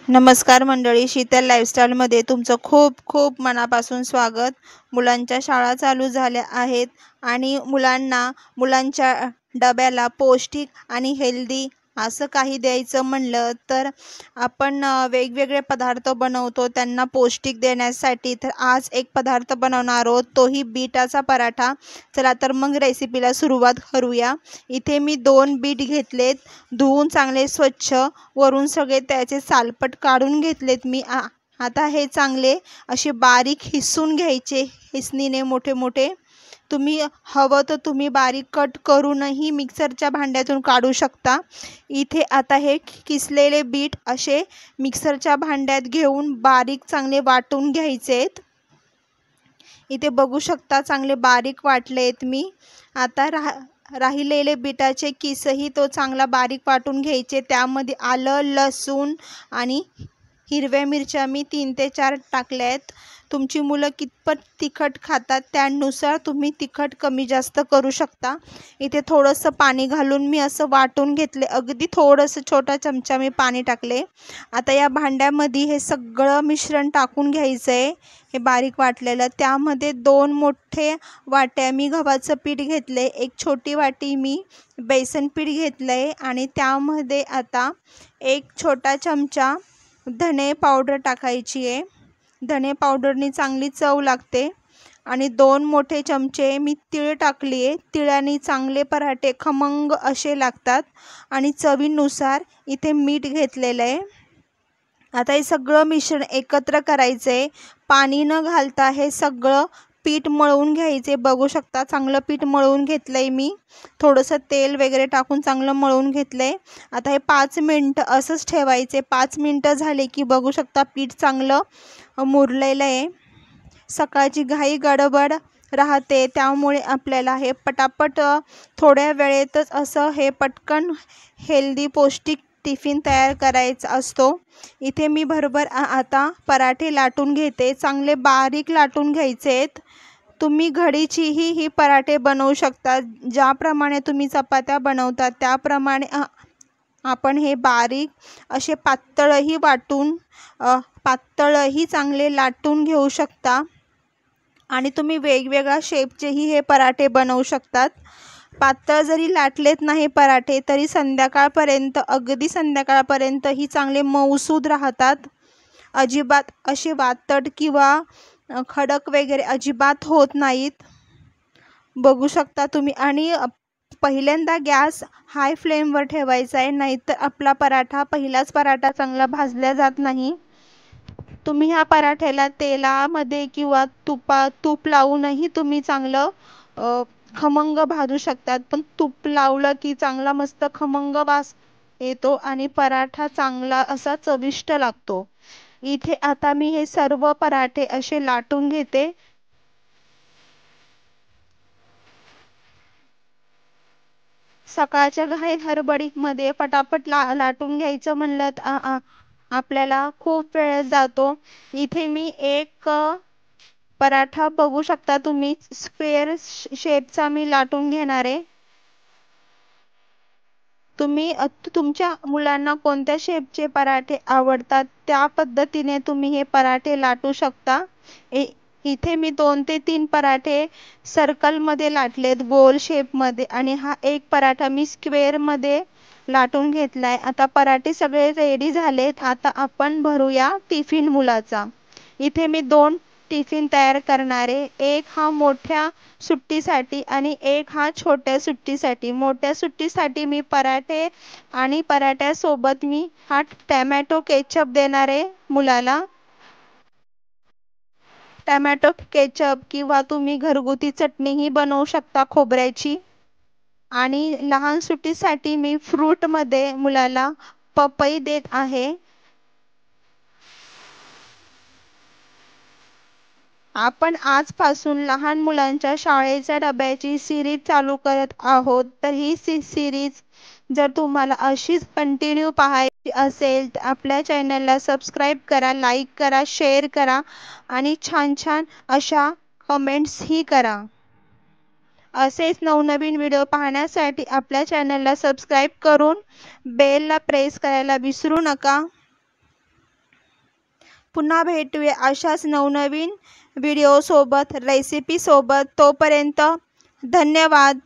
नमस्कार मंडळी, शीतल लाईफस्टाईलमध्ये तुमचं खूप खूप मनापासून स्वागत। मुलांच्या शाळा चालू झाल्या आहेत आणि मुलांच्या डब्याला पौष्टिक आणि हेल्दी असं काही द्यायचं म्हणलं तर आपण वेगवेगळे पदार्थ बनवतो त्यांना पौष्टिक देण्यासाठी। तर आज एक पदार्थ बनवणार आहोत, तोही बीटाचा पराठा। चला तर मग रेसिपीला सुरुवात करूया। इथे मी 2 बीट घेतलेत, धुवून चांगले स्वच्छ, वरून सगळे त्याचे सालपट काढून घेतलेत मी। आता हे चांगले असे बारीक हिसून घ्यायचे, हिसनीने मोठे मोठे। तुम्ही हवं तर तुम्ही बारीक कट करूनही मिक्सरच्या भांड्यातून काढू शकता। इथे आता हे किसलेले बीट असे मिक्सरच्या भांड्यात घेऊन बारीक चांगले वाटून घ्यायचेत। इथे बघू शकता चांगले बारीक वाटलेत मी। आता राहिलेले बीटाचे किसही तो चांगला बारीक वाटून घ्यायचे। त्यामध्ये आलं, लसूण आणि हिरव्या मिरच्या मी 3 ते 4 टाकल्यात। तुमची मुलं कितपत तिखट खातात त्यानुसार तुम्ही तिखट कमी जास्त करू शकता। इथे थोडंसं पाणी घालून मी असं वाटून घेतले, अगदी थोडंसं छोटा चमचा मी पाणी टाकले। आता या भांड्यामध्ये हे सगळं मिश्रण टाकून घ्यायचं आहे, हे बारीक वाटलेलं। त्यामध्ये 2 मोठे वाट्या मी गव्हाचं पीठ घेतले, 1 छोटी वाटी मी बेसन पीठ घेतलंय आणि त्यामध्ये आता 1 छोटा चमचा धने पावडर टाकायची आहे। धने पावडरनी चांगली चव लागते। आणि 2 मोठे चमचे मी तीळ टाकली आहे। तिळाने चांगले पराठे खमंग असे लागतात। आणि चवीनुसार इथे मीठ घेतलेलं आहे। आता हे सगळं मिश्रण एकत्र करायचं आहे, पाणी न घालता हे सगळं पीठ मळून घ्यायचे। बघू शकता चांगलं पीठ मळून घेतलंय मी, थोडंसं तेल वगैरे टाकून चांगलं मळून घेतलंय। आता हे 5 मिनिटं असंच ठेवायचे। 5 मिनिटं झाले की बघू शकता पीठ चांगलं मुरलेलं आहे। सकाळची घाई गडबड राहते त्यामुळे आपल्याला हे पटापट थोड्या वेळेतच असं हे पटकन हेल्दी पौष्टिक टिफिन तयार करायचा असतो। इथे मी बरोबर आता पराठे लाटून घेते, चांगले बारीक लाटून घ्यायचेत। तुम्ही घडीचीही ही पराठे बनवू शकता, ज्याप्रमाणे तुम्ही चपात्या बनवता त्याप्रमाणे आपण हे बारीक असे पातळही चांगले लाटून घेऊ शकता। आणि तुम्ही वेगवेगळ्या शेपचेही हे पराठे बनवू शकतात। पातळ जरी लाटलेत नाही पराठे तरी अगदी संध्याकाळपर्यंत ही चांगले मऊसूद राहतात। अजिबात असे वातट किंवा खडक वगैरे अजिबात होत नाहीत, बघू शकता तुम्ही। आणि पहिल्यांदा गॅस हाय फ्लेमवर ठेवायचा आहे, नाहीतर आपला पहिलाच पराठा चांगला भाजला जात नाही। तुम्ही ह्या पराठ्याला तेलामध्ये किंवा तूप लावूनही तुम्ही चांगलं खमंग भाजू शकतात। पण तूप लावलं की चांगला मस्त खमंग वास येतो आणि पराठा चांगला असा चविष्ट लागतो। इथे आता मी हे सर्व पराठे असे लाटून घेते। सकाळच्या घाई हडबडीमध्ये पटापट लाटून घ्यायचं म्हणलं आपल्याला खूप वेळ जातो। इथे मी एक पराठा बघू शकता तुम्ही, स्क्वेअर शेपचा मी लाटून घेणार आहे। तुम्ही तुमच्या मुलांना कोणत्या शेपचे पराठे आवडतात त्या पद्धतीने तुम्ही हे पराठे लाटू शकता। इथे मी 2 ते 3 पराठे सर्कलमध्ये लाटलेत, गोल शेपमध्ये। आणि हा एक पराठा मी स्क्वेअरमध्ये लाटून घेतलाय। आता पराठे सगळे रेडी झालेत, आता आपण भरूया टिफिन मुलाचा। इथे मी 2 टिफिन तयार करणार आहे, एक हा मोठ्या सुट्टीसाठी आणि एक हा छोट्या सुट्टीसाठी। मोठ्या सुट्टीसाठी मी पराठे आणि पराठ्यासोबत मी हा टॅमॅटो केचप देणार आहे मुलाला। टॅमॅटो केचप किंवा तुम्ही घरगुती चटणीही बनवू शकता खोबऱ्याची। आणि लहान सुट्टीसाठी मी फ्रूटमध्ये मुलाला पपई देत आहे। आपण आजपासून लहान मुलांच्या शाळेच्या डब्याची सिरीज चालू करत आहोत। तर ही सिरीज जर तुम्हाला अशीच कंटिन्यू पाहायची असेल तर आपल्या चॅनलला सबस्क्राईब करा, लाईक करा, शेअर करा आणि छान छान अशा कमेंट्सही करा। असेच नवनवीन व्हिडिओ पाहण्यासाठी आपल्या चॅनलला सबस्क्राईब करून बेलला प्रेस करायला विसरू नका। पुन्हा भेटूया अशाच नवनवीन व्हिडिओसोबत, रेसिपीसोबत. तोपर्यंत धन्यवाद.